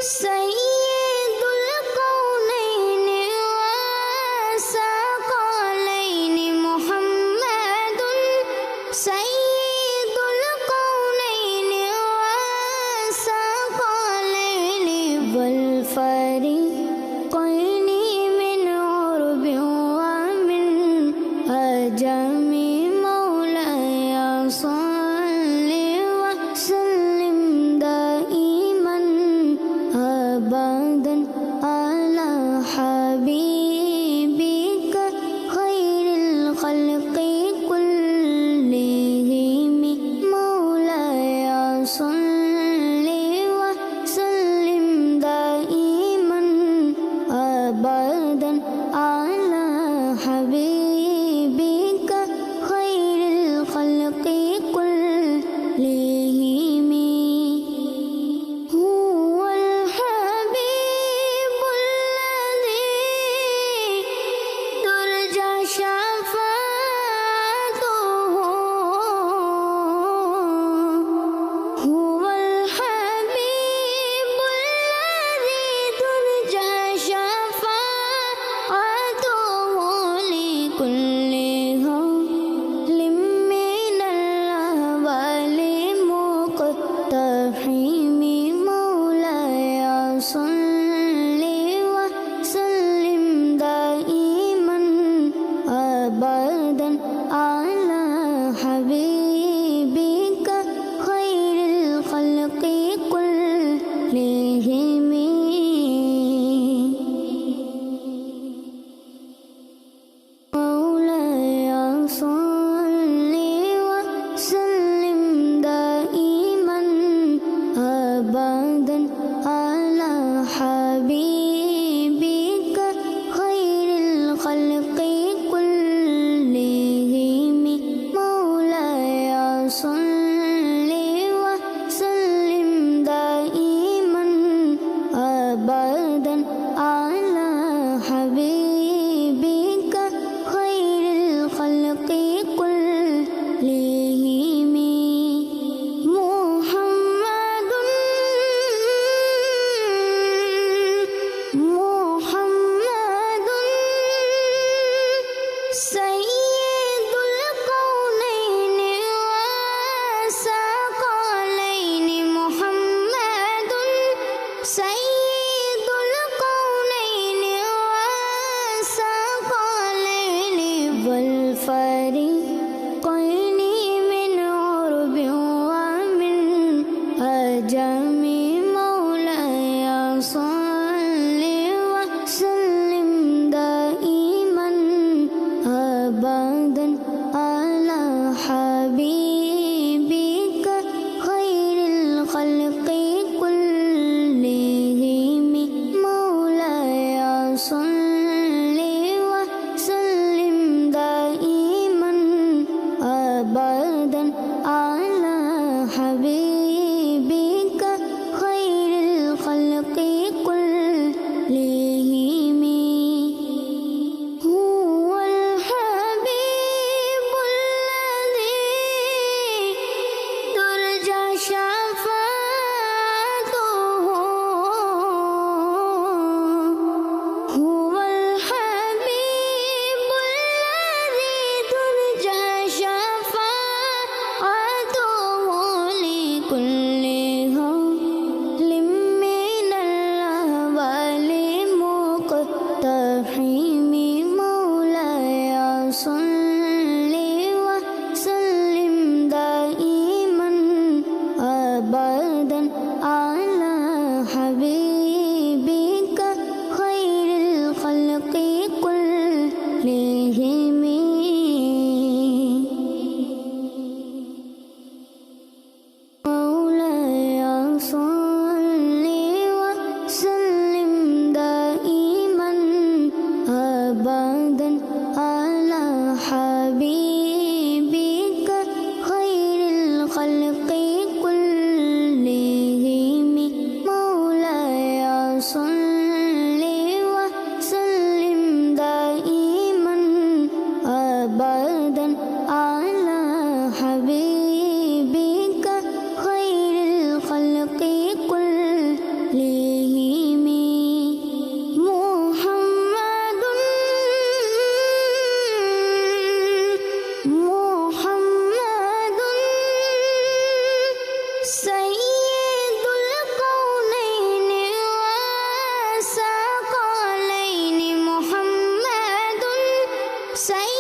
सय्यदुल कौनैन वसक़लैन मुहम्मदुन सय्यदुल कौनैन वसक़लैन वल फ़रीक़ैन मिन उर्बिन व मिन अजमी मौलाया सल्लि व सल्लिम दाइमन अबदन अला हबीबिका खैरिल खल्क़ि कुल्लिहिम मौलाया सल्लि व सल्लिम दाइमन अबदन अला हबीबिका खैरिल खल्क़ि कुल्लिहिम हुवल हबीबुल्लज़ी तुरजा शफ़ाअतुहु हुवल हबीबुल्लज़ी तुरजा शफ़ाअतुहु लिकुल्लि हौलिम मिनल अहवालि मुक़्तहिम मौलाया सल्लि व सल्लिम दाइमन अबदन अला हबीबिका खैरिल खल्क़ि कुल्लिहिम मौलाया सल्लि व सल्लिम दाइमन अबदन अला हबीबिका खैरिल खल्क़ि कुल्लिहिम मौलाया सल्लि व सल्लिम दाइमन अबदन अला हबीबिका खैरिल खल्क़ि कुल्लिहिम मुहम्मदुन मुहम्मदुन सय्यदुल कौनैन वसक़लैन मुहम्मदुन सय्यदुल कौनैन वसक़लैन वल फ़रीक़ैन मिन उर्बिन व मिन अजमी मौलाया सल्लि व सल्लिम दाइमन अबदन अला हबीबिका खैरिल खल्क़ि कुल्लिहिम सही